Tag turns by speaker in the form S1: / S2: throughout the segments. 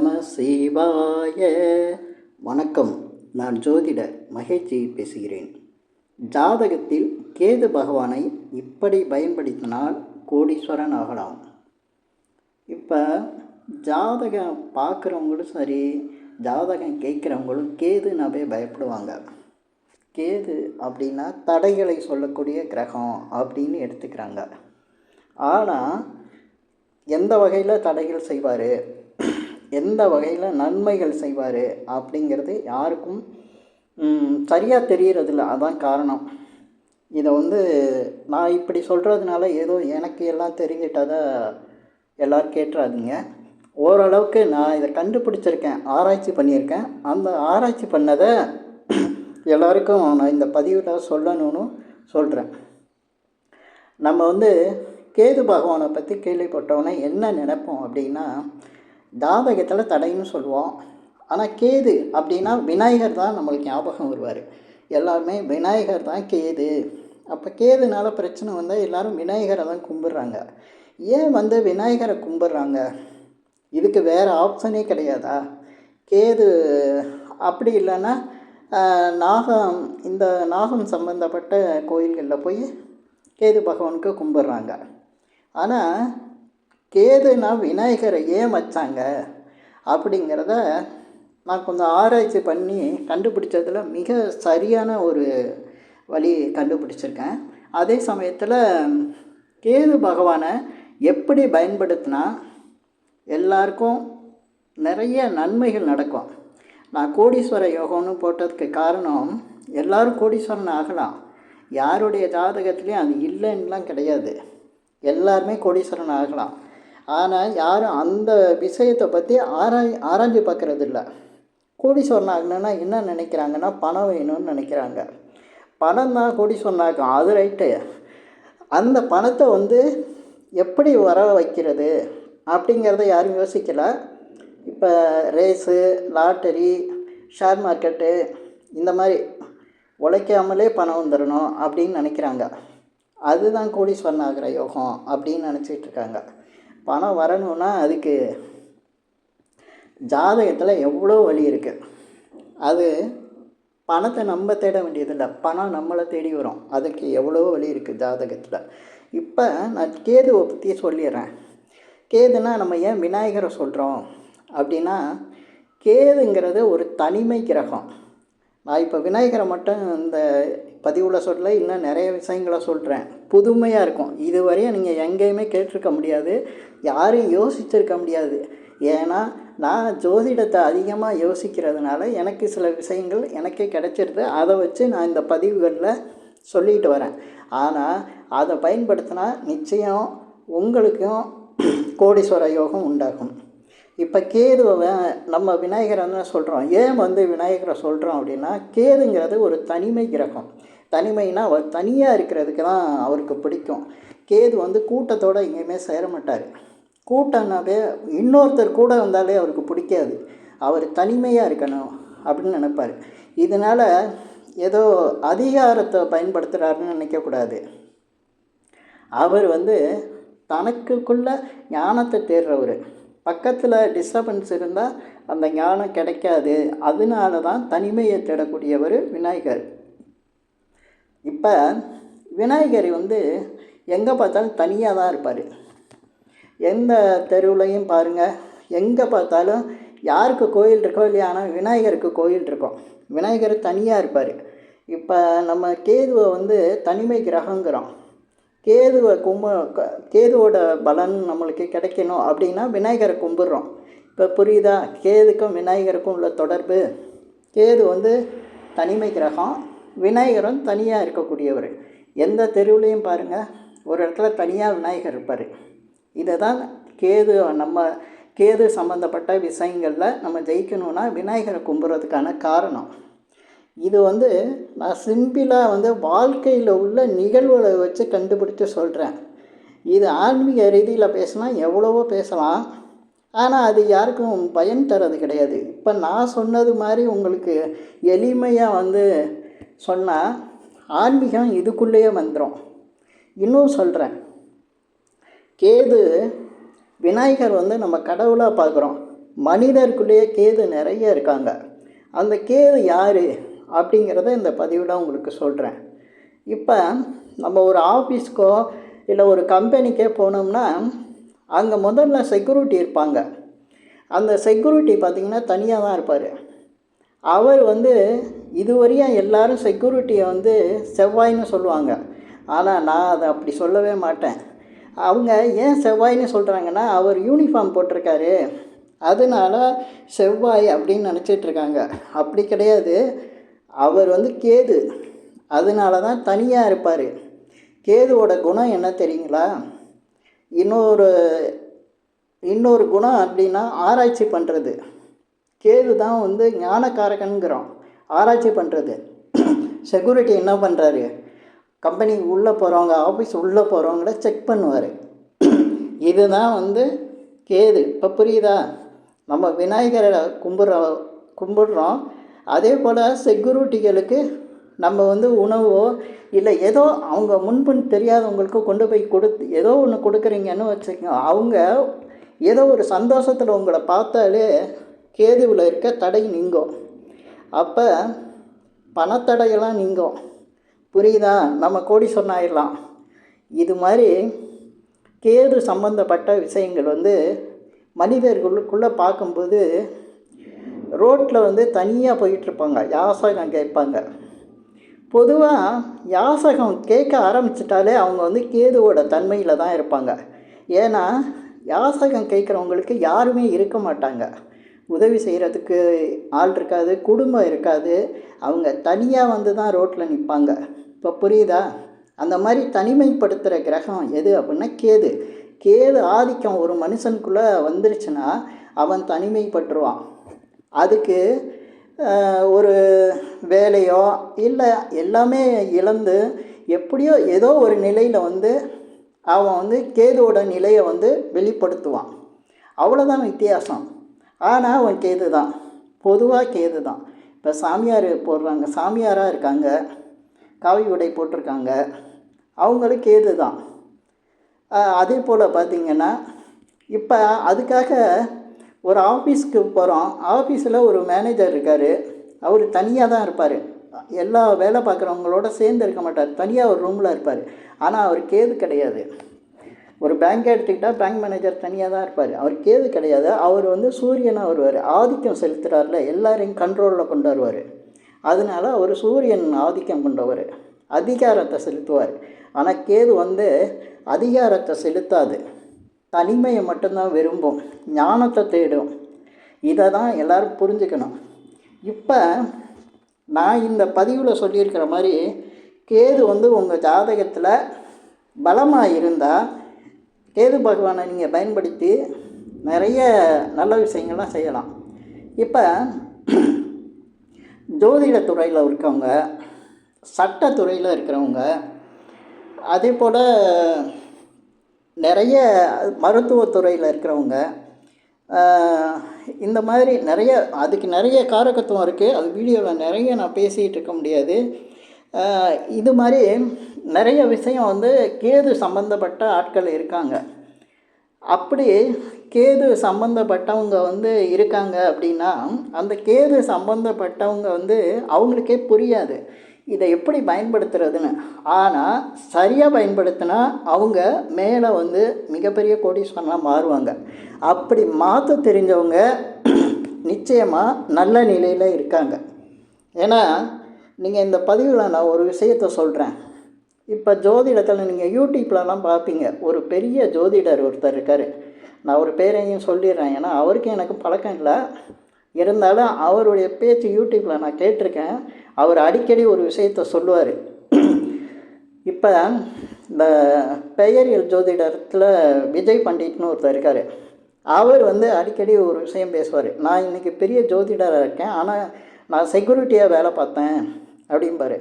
S1: நம சிவாய. வணக்கம். நான் ஜோதிடர் மகேஷ் பேசுகிறேன். ஜாதகத்தில் கேது பகவானை இப்படி பயன்படுத்தினால் கோடீஸ்வரன் ஆகலாம். இப்போ ஜாதகம் பார்க்குறவங்களும் சரி, ஜாதகம் கேட்குறவங்களும் கேதுனாவே பயப்படுவாங்க. கேது அப்படின்னா தடைகளை சொல்லக்கூடிய கிரகம் அப்படின்னு எடுத்துக்கிறாங்க. ஆனால் எந்த வகையில் தடைகள் செய்வார், எந்த வகையில் நன்மைகள் செய்வார் அப்படிங்கிறது யாருக்கும் சரியாக தெரிகிறதில்ல. அதான் காரணம். இதை நான் இப்படி சொல்கிறதுனால ஏதோ எனக்கு எல்லாம் தெரிஞ்சிட்டதை எல்லோரும் கேட்டுறாதீங்க. ஓரளவுக்கு நான் இதை கண்டுபிடிச்சிருக்கேன், ஆராய்ச்சி பண்ணியிருக்கேன். அந்த ஆராய்ச்சி பண்ணதை எல்லாருக்கும் நான் இந்த பதிவில் சொல்லணும்னு சொல்கிறேன். நம்ம கேது பகவானை பற்றி கேள்விப்பட்டோன்னே என்ன நினைப்போம் அப்படின்னா, ஜாதகத்தில் தடைன்னு சொல்லுவோம். ஆனால் கேது அப்படின்னா விநாயகர் தான் நம்மளுக்கு ஞாபகம் வருவார். எல்லாருமே விநாயகர் தான் கேது. அப்போ கேதுனால பிரச்சனை வந்தால் எல்லோரும் விநாயகரை தான் கும்பிட்றாங்க. ஏன் விநாயகரை கும்பிட்றாங்க? இதுக்கு வேறு ஆப்ஷனே கிடையாதா? கேது அப்படி இல்லைன்னா இந்த நாகம் சம்பந்தப்பட்ட கோயில்களில் போய் கேது பகவானுக்கு கும்பிட்றாங்க. ஆனால் கேதுனா விநாயகரை ஏன் வச்சாங்க அப்படிங்கிறத நான் கொஞ்சம் ஆராய்ச்சி பண்ணி கண்டுபிடிச்சதில் மிக சரியான ஒரு வழி கண்டுபிடிச்சிருக்கேன். அதே சமயத்தில் கேது பகவானை எப்படி பயன்படுத்தினா எல்லாருக்கும் நிறைய நன்மைகள் நடக்கும். நான் கோடீஸ்வர யோகம்னு போட்டதுக்கு காரணம், எல்லோரும் கோடீஸ்வரன் ஆகலாம். யாருடைய ஜாதகத்துலேயும் அது இல்லைன்னுலாம் கிடையாது. எல்லாருமே கோடீஸ்வரன் ஆகலாம். ஆனால் யாரும் அந்த விஷயத்தை பற்றி ஆராய்ஞ்சு பார்க்குறது இல்லை. கோடீஸ்வரன் ஆகணுன்னா என்ன நினைக்கிறாங்கன்னா, பணம் வேணும்னு நினைக்கிறாங்க. பணம் தான் கோடீஸ்வரன் ஆகும், அது ரைட்டு. அந்த பணத்தை எப்படி வர வைக்கிறது அப்படிங்கிறத யாரும் யோசிக்கலை. இப்போ ரேஸு, லாட்டரி, ஷேர் மார்க்கெட்டு இந்த மாதிரி உழைக்காமலே பணம் வந்துடணும் அப்படின்னு நினைக்கிறாங்க. அதுதான் கோடீஸ்வரன் ஆகிற யோகம் அப்படின்னு நினச்சிட்ருக்காங்க. பணம் வரணுன்னா அதுக்கு ஜாதகத்தில் எவ்வளோ வழி இருக்குது. அது பணத்தை நம்ம தேட வேண்டியதில்லை, பணம் நம்மளை தேடி வரும். அதுக்கு எவ்வளோ வழி இருக்குது ஜாதகத்தில். இப்போ நான் கேதுவை பற்றி சொல்லிடுறேன். கேதுன்னா நம்ம ஏன் விநாயகரை சொல்கிறோம் அப்படின்னா, கேதுங்கிறது ஒரு தனிமை கிரகம். நான் இப்போ விநாயகரை மட்டும் இந்த பதிவில் சொல்ல, இன்னும் நிறைய விஷயங்களை சொல்கிறேன். புதுமையாக இருக்கும். இதுவரையும் நீங்கள் எங்கேயுமே கேட்டிருக்க முடியாது, யாரும் யோசிச்சிருக்க முடியாது. ஏன்னா நான் ஜோதிடத்தை அதிகமாக யோசிக்கிறதுனால எனக்கு சில விஷயங்கள் எனக்கே கிடைச்சிருது. அதை வச்சு நான் இந்த பதிவுகளில் சொல்லிட்டு வரேன். ஆனால் அதை பயன்படுத்தினா நிச்சயம் உங்களுக்கும் கோடீஸ்வர யோகம் உண்டாகும். இப்போ கேதுவை நம்ம விநாயகரை சொல்கிறோம். ஏன் விநாயகரை சொல்கிறோம் அப்படின்னா, கேதுங்கிறது ஒரு தனிமை கிரகம். தனிமைனா அவர் தனியாக இருக்கிறதுக்கு தான் அவருக்கு பிடிக்கும். கேது கூட்டத்தோடு எங்கேயுமே சேர மாட்டார். கூட்டம்னாவே இன்னொருத்தர் கூட வந்தாலே அவருக்கு பிடிக்காது. அவர் தனிமையாக இருக்கணும் அப்படின்னு நினைப்பார். இதனால் ஏதோ அதிகாரத்தை பயன்படுத்துகிறாருன்னு நினைக்கக்கூடாது. அவர் தனக்குள்ள ஞானத்தை தேடுறவர். பக்கத்தில் டிஸ்டர்பன்ஸ் இருந்தால் அந்த ஞானம் கிடைக்காது. அதனால தான் தனிமையை தேடக்கூடியவர் விநாயகர். இப்போ விநாயகர் எங்கே பார்த்தாலும் தனியாக தான் இருப்பார். எந்த தெருவுலையும் பாருங்கள், எங்கே பார்த்தாலும் யாருக்கு கோயில் இருக்கோ இல்லையா, ஆனால் விநாயகருக்கு கோயில் இருக்கும். விநாயகர் தனியாக இருப்பார். இப்போ நம்ம கேதுவை தனிமை கிரகங்கிறோம். கேதுவோட பலன் நம்மளுக்கு கிடைக்கணும் அப்படின்னா விநாயகரை கும்பிட்றோம். இப்போ புரியுதா கேதுக்கும் விநாயகருக்கும் உள்ள தொடர்பு? கேது தனிமை கிரகம், விநாயகரும் தனியாக இருக்கக்கூடியவர். எந்த தெருவுலையும் பாருங்கள், ஒரு இடத்துல தனியாக விநாயகர் இருப்பார். இதை தான் கேது சம்மந்தப்பட்ட விஷயங்களில் நம்ம ஜெயிக்கணும்னா விநாயகரை கும்பிட்றதுக்கான காரணம். இது நான் சிம்பிளாக வாழ்க்கையில் உள்ள நிகழ்வுகளை வச்சு கண்டுபிடிச்சி சொல்கிறேன். இது ஆன்மீக ரீதியில் பேசினா எவ்வளவோ பேசலாம், ஆனால் அது யாருக்கும் பயன் தரது கிடையாது. இப்போ நான் சொன்னது மாதிரி உங்களுக்கு எளிமையாக சொன்னால் ஆன்மீகம் இதுக்குள்ளேயே வந்துடும். இன்னும் சொல்கிறேன், கேது விநாயகர் நம்ம கடவுளாக பார்க்குறோம். மனிதருக்குள்ளேயே கேது நிறைய இருக்காங்க. அந்த கேது யார் அப்படிங்கிறத இந்த பதிவில் உங்களுக்கு சொல்கிறேன். இப்போ நம்ம ஒரு ஆஃபீஸ்க்கோ இல்லை ஒரு கம்பெனிக்கே போனோம்னா அங்கே முதல்ல செக்யூரிட்டி இருப்பாங்க. அந்த செக்யூரிட்டி பார்த்திங்கன்னா தனியாக தான் இருப்பார். அவர் இதுவரையும் எல்லோரும் செக்யூரிட்டியை செவ்வாய்னு சொல்லுவாங்க. ஆனால் நான் அதை அப்படி சொல்லவே மாட்டேன். அவங்க ஏன் செவ்வாய்னு சொல்கிறாங்கன்னா, அவர் யூனிஃபார்ம் போட்டிருக்காரு, அதனால செவ்வாய் அப்படின்னு நினச்சிட்ருக்காங்க. அப்படி கிடையாது. அவர் கேது, அதனால தான் தனியாக இருப்பார். கேதுவோட குணம் என்ன தெரியுங்களா? இன்னொரு குணம் அப்படின்னா ஆராய்ச்சி பண்ணுறது. கேது தான் ஞானக்காரகன்கிறோம், ஆராய்ச்சி பண்ணுறது. செக்யூரிட்டி என்ன பண்ணுறாரு? கம்பெனி உள்ளே போகிறவங்க, ஆஃபீஸ் உள்ளே போகிறவங்கள செக் பண்ணுவார். இதுதான் கேது. இப்போ புரியுதா? நம்ம விநாயகரை கும்பிட்றோம். அதே போல் செக்யூரிட்டிகளுக்கு நம்ம உணவோ இல்லை ஏதோ அவங்க முன்பின் தெரியாதவங்களுக்கு கொண்டு போய் ஏதோ ஒன்று கொடுக்குறீங்கன்னு வச்சுக்கோங்க. அவங்க ஏதோ ஒரு சந்தோஷத்தில் உங்களை பார்த்தாலே கேதுவில் இருக்க தடை நீங்கும். அப்போ பணத்தடையெல்லாம் நீங்கும். புரியுதா? நம்ம கோடீஸ்வரன் ஆயிடலாம். இது மாதிரி கேது சம்பந்தப்பட்ட விஷயங்கள் மனிதர்களுக்குள்ளே பார்க்கும்போது ரோட்டில் தனியாக போயிட்டுருப்பாங்க, யாசகம் கேட்பாங்க. பொதுவாக யாசகம் கேட்க ஆரம்பிச்சிட்டாலே அவங்க கேதுவோட தன்மையில் தான் இருப்பாங்க. ஏன்னா யாசகம் கேட்குறவங்களுக்கு யாருமே இருக்க மாட்டாங்க. உதவி செய்கிறதுக்கு ஆள் இருக்காது, குடும்பம் இருக்காது. அவங்க தனியாக தான் ரோட்டில் நிற்பாங்க. இப்போ புரியுதா? அந்த மாதிரி தனிமைப்படுத்துகிற கிரகம் எது அப்படின்னா கேது. கேது ஆதிக்கம் ஒரு மனுஷனுக்குள்ளே வந்துருச்சுன்னா அவன் தனிமைப்பட்டுருவான். அதுக்கு ஒரு வேலையோ இல்லை எல்லாமே இழந்து எப்படியோ ஏதோ ஒரு நிலையில் அவன் கேதுவோட நிலையை வெளிப்படுத்துவான். அவ்வளோதான் வித்தியாசம். ஆனால் அவன் கேது தான், பொதுவாக கேது தான். இப்போ சாமியார் போடுறாங்க, சாமியாராக இருக்காங்க, காவி உடை போட்டிருக்காங்க, அவங்களும் கேது தான். அதே போல் பார்த்திங்கன்னா இப்போ அதுக்காக ஒரு ஆஃபீஸ்க்கு போகிறோம். ஆஃபீஸில் ஒரு மேனேஜர் இருக்கார். அவர் தனியாக தான் இருப்பார், எல்லா வேலை பார்க்குறவங்களோட சேர்ந்து இருக்க மாட்டார், தனியாக ஒரு ரூமில் இருப்பார். ஆனால் அவர் கேது கிடையாது. ஒரு பேங்க் எடுத்துக்கிட்டால் பேங்க் மேனேஜர் தனியாக தான் இருப்பார், அவர் கேது கிடையாது. அவர் சூரியனாக வருவார், ஆதிக்கம் செலுத்துகிறார்ல, எல்லாரையும் கண்ட்ரோலில் கொண்டு வருவார். அதனால் அவர் சூரியன் ஆதிக்கம் கொண்டவர், அதிகாரத்தை செலுத்துவார். ஆனால் கேது அதிகாரத்தை செலுத்தாது, தனிமையை மட்டும்தான் விரும்பும், ஞானத்தை தேடும். இதை தான் எல்லோரும் புரிஞ்சுக்கணும். இப்போ நான் இந்த பதிவில் சொல்லியிருக்கிற மாதிரி கேது உங்கள் ஜாதகத்தில் பலமாக இருந்தால் கேது பகவானை நீங்கள் பயன்படுத்தி நிறைய நல்ல விஷயங்கள்லாம் செய்யலாம். இப்போ ஜோதிடத்துறையில் இருக்கவங்க, சட்டத்துறையில் இருக்கிறவங்க, அதே போல் நிறைய மருத்துவத்துறையில் இருக்கிறவங்க, இந்த மாதிரி அதுக்கு நிறைய காரகத்துவம் இருக்குது. அது வீடியோவில் நிறைய நான் பேசிகிட்டு இருக்க முடியாது. இது மாதிரி நிறைய விஷயம் கேது சம்மந்தப்பட்ட ஆட்கள் இருக்காங்க. அப்படி கேது சம்மந்தப்பட்டவங்க இருக்காங்க அப்படின்னா அந்த கேது சம்மந்தப்பட்டவங்க அவங்களுக்கே புரியாது இதை எப்படி பயன்படுத்துறதுன்னு. ஆனால் சரியாக பயன்படுத்தினா அவங்க மேலே மிகப்பெரிய கோடீஸ்வரனாக மாறுவாங்க. அப்படி மாற்ற தெரிஞ்சவங்க நிச்சயமாக நல்ல நிலையில் இருக்காங்க. ஏன்னா நீங்கள் இந்த பதிவில் நான் ஒரு விஷயத்தை சொல்கிறேன். இப்போ ஜோதிடத்தில் நீங்கள் யூடியூப்லலாம் பார்ப்பீங்க, ஒரு பெரிய ஜோதிடர் ஒருத்தர் இருக்கார். நான் ஒரு பேரையும் சொல்லிடுறேன், ஏன்னா அவருக்கும் எனக்கு பழக்கம் இல்லை. இருந்தாலும் அவருடைய பேச்சு யூடியூப்பில் நான் கேட்டிருக்கேன். அவர் அடிக்கடி ஒரு விஷயத்த சொல்லுவார். இப்போ இந்த பெயரியல் ஜோதிடத்தில் விஜய் பண்டிட்னு ஒருத்தர் இருக்கார். அவர் அடிக்கடி ஒரு விஷயம் பேசுவார். நான் இன்றைக்கி பெரிய ஜோதிடராக இருக்கேன், ஆனால் நான் செக்யூரிட்டியாக வேலை பார்த்தேன் அப்படிம்பார்.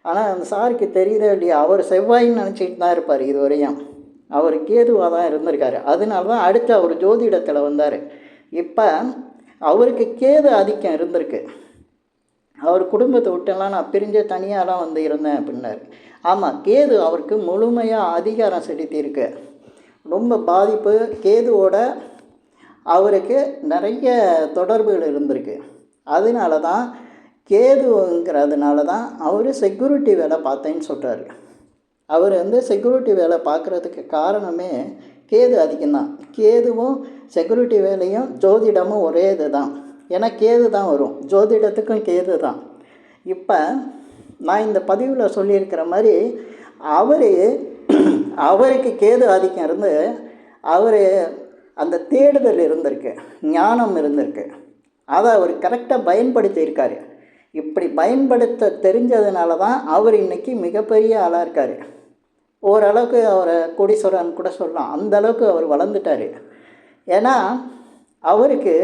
S1: ஆனால் அந்த சாருக்கு தெரியுதோ இல்லையா, அவர் செவ்வாயின்னு நினச்சிட்டு தான் இருப்பார். இதுவரையும் அவர் கேதுவாக தான் இருந்திருக்காரு. அதனால தான் அடுத்து அவர் ஜோதிடத்தில் வந்தார். இப்போ அவருக்கு கேது ஆதிக்கம் இருந்திருக்கு. அவர் குடும்பத்தை விட்டெல்லாம் நான் பிரிஞ்ச தனியாலாம் இருந்தேன் அப்படின்னாரு. ஆமாம், கேது அவருக்கு முழுமையாக அதிகாரம் செலுத்தியிருக்கு. ரொம்ப பாதிப்பு. கேதுவோட அவருக்கு நிறைய தொடர்புகள் இருந்திருக்கு. அதனால தான் கேதுங்கிறதுனால தான் அவர் செக்யூரிட்டி வேலை பார்த்தேன்னு சொல்கிறாரு. அவர் வந்து செக்யூரிட்டி வேலை பார்க்குறதுக்கு காரணமே கேது அதிகம்தான். கேதுவும் செக்யூரிட்டி வேலையும் ஜோதிடமும் ஒரே இது தான். ஏன்னா கேது தான் வரும், ஜோதிடத்துக்கும் கேது தான். இப்போ நான் இந்த பதிவில் சொல்லியிருக்கிற மாதிரி அவருக்கு கேது ஆதிக்கம் இருந்து அவர் அந்த தேடுதல் இருந்திருக்கு, ஞானம் இருந்திருக்கு. அதை அவர் கரெக்டாக பயன்படுத்தியிருக்காரு. இப்படி பயன்படுத்த தெரிஞ்சதுனால தான் அவர் இன்றைக்கி மிகப்பெரிய ஆளாக இருக்கார். ஓரளவுக்கு அவரை கோடீஸ்வரன் கூட சொல்லலாம். அந்த அளவுக்கு அவர் வளர்ந்துட்டார். ஏன்னா அவருக்கு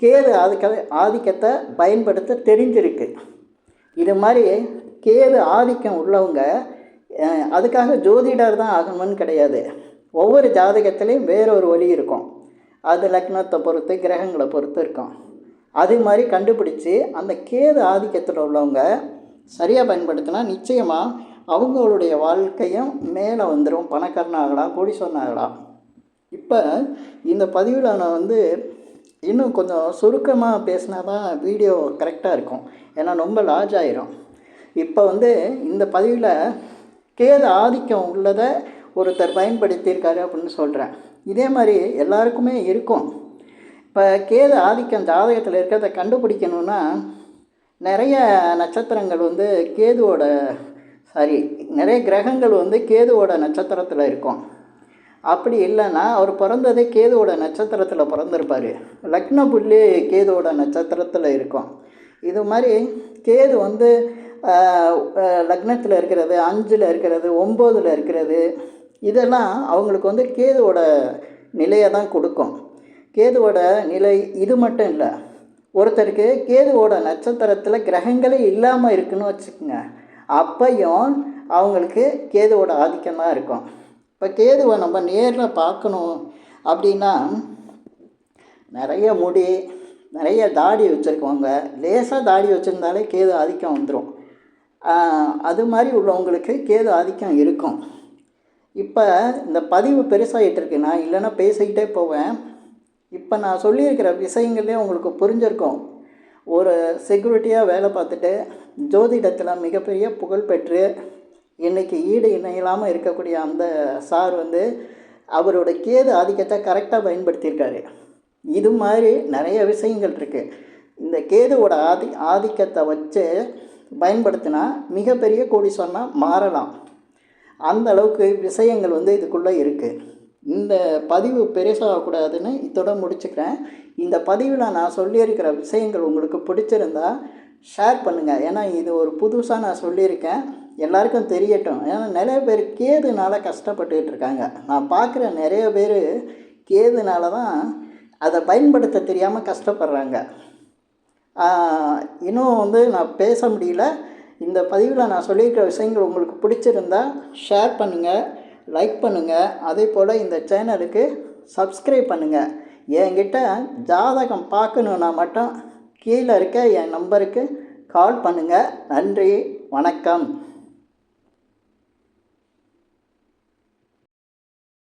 S1: கேது ஆதிக்கத்தை பயன்படுத்த தெரிஞ்சிருக்கு. இது மாதிரி கேது ஆதிக்கம் உள்ளவங்க அதுக்காக ஜோதிடர் தான் ஆகணும்னு கிடையாது. ஒவ்வொரு ஜாதகத்துலேயும் வேறொரு வழி இருக்கும். அது லக்னத்தை பொறுத்து, கிரகங்களை பொறுத்து இருக்கும். அது மாதிரி கண்டுபிடிச்சி அந்த கேது ஆதிக்கத்தில் உள்ளவங்க சரியாக பயன்படுத்தினா நிச்சயமாக அவங்களுடைய வாழ்க்கையும் மேலே வந்துடும். பணக்காரன் ஆகலாம், கோடீஸ்வரன் ஆகலாம். இப்போ இந்த பதிவில் நான் வந்து இன்னும் கொஞ்சம் சுருக்கமாக பேசினா தான் வீடியோ கரெக்டாக இருக்கும். ஏன்னா ரொம்ப லார்ஜ் ஆயிரும். இப்போ வந்து இந்த பதிவில் கேது ஆதிக்கம் உள்ளதை ஒருத்தர் பயன்படுத்தியிருக்காரு அப்படின்னு சொல்கிறேன். இதே மாதிரி எல்லாருக்குமே இருக்கும். இப்போ கேது ஆதிக்கம் ஜாதகத்தில் இருக்கிறத கண்டுபிடிக்கணுன்னா நிறைய நட்சத்திரங்கள் வந்து நிறைய கிரகங்கள் வந்து கேதுவோட நட்சத்திரத்தில் இருக்கும். அப்படி இல்லைன்னா அவர் பிறந்ததே கேதுவோட நட்சத்திரத்தில் பிறந்திருப்பார். லக்ன புள்ளி கேதுவோட நட்சத்திரத்தில் இருக்கும். இது மாதிரி கேது வந்து லக்னத்தில் இருக்கிறது, 5ல் இருக்கிறது, 9ல் இருக்கிறது, இதெல்லாம் அவங்களுக்கு வந்து கேதுவோட நிலையை தான் கொடுக்கும். கேதுவோட நிலை இது மட்டும் இல்லை. ஒருத்தருக்கு கேதுவோட நட்சத்திரத்தில் கிரகங்களே இல்லாமல் இருக்குன்னு வச்சுக்கோங்க, அப்பையும் அவங்களுக்கு கேதுவோட ஆதிக்கம் தான் இருக்கும். இப்போ கேதுவை நம்ம நேரில் பார்க்கணும் அப்படின்னா நிறைய முடி, நிறைய தாடி வச்சுருக்கவங்க, லேசாக தாடி வச்சுருந்தாலே கேது ஆதிக்கம் வந்துடும். அது மாதிரி உள்ளவங்களுக்கு கேது ஆதிக்கம் இருக்கும். இப்போ இந்த பதிவு பெருசாகிட்டு இருக்கு, நான் இல்லைன்னா பேசிக்கிட்டே போவேன். இப்போ நான் சொல்லியிருக்கிற விஷயங்களே உங்களுக்கு புரிஞ்சிருக்கும். ஒரு செக்யூரிட்டியாக வேலை பார்த்துட்டு ஜோதிடத்தில் மிகப்பெரிய புகழ் பெற்று இன்றைக்கி ஈடு இணையில்லாமல் இருக்கக்கூடிய அந்த சார் வந்து அவரோட கேது ஆதிக்கத்தை கரெக்டாக பயன்படுத்தியிருக்காரு. இது மாதிரி நிறைய விஷயங்கள் இருக்குது. இந்த கேதுவோட ஆதிக்கத்தை வச்சு பயன்படுத்தினா மிகப்பெரிய கோடீஸ்வரனாக மாறலாம். அந்த அளவுக்கு விஷயங்கள் வந்து இதுக்குள்ளே இருக்குது. இந்த பதிவு பெருசாகக்கூடாதுன்னு இதோட முடிச்சுக்கிறேன். இந்த பதிவில் நான் சொல்லியிருக்கிற விஷயங்கள் உங்களுக்கு பிடிச்சிருந்தா ஷேர் பண்ணுங்கள். ஏன்னா இது ஒரு புதுசாக நான் சொல்லியிருக்கேன், எல்லாருக்கும் தெரியட்டும். ஏன்னா நிறைய பேர் கேதுனால கஷ்டப்பட்டுக்கிட்டு இருக்காங்க. நான் பார்க்குற நிறைய பேர் கேதுனால தான் அதை பயன்படுத்த தெரியாமல் கஷ்டப்படுறாங்க. இன்னும் வந்து நான் பேச முடியல. இந்த பதிவில் நான் சொல்லியிருக்கிற விஷயங்கள் உங்களுக்கு பிடிச்சிருந்தா ஷேர் பண்ணுங்கள், லைக் பண்ணுங்கள். அதே போல் இந்த சேனலுக்கு சப்ஸ்கிரைப் பண்ணுங்கள். என்கிட்ட ஜாதகம் பார்க்கணுன்னா மட்டும் கீழே இருக்க என் நம்பருக்கு கால் பண்ணுங்கள். நன்றி, வணக்கம்.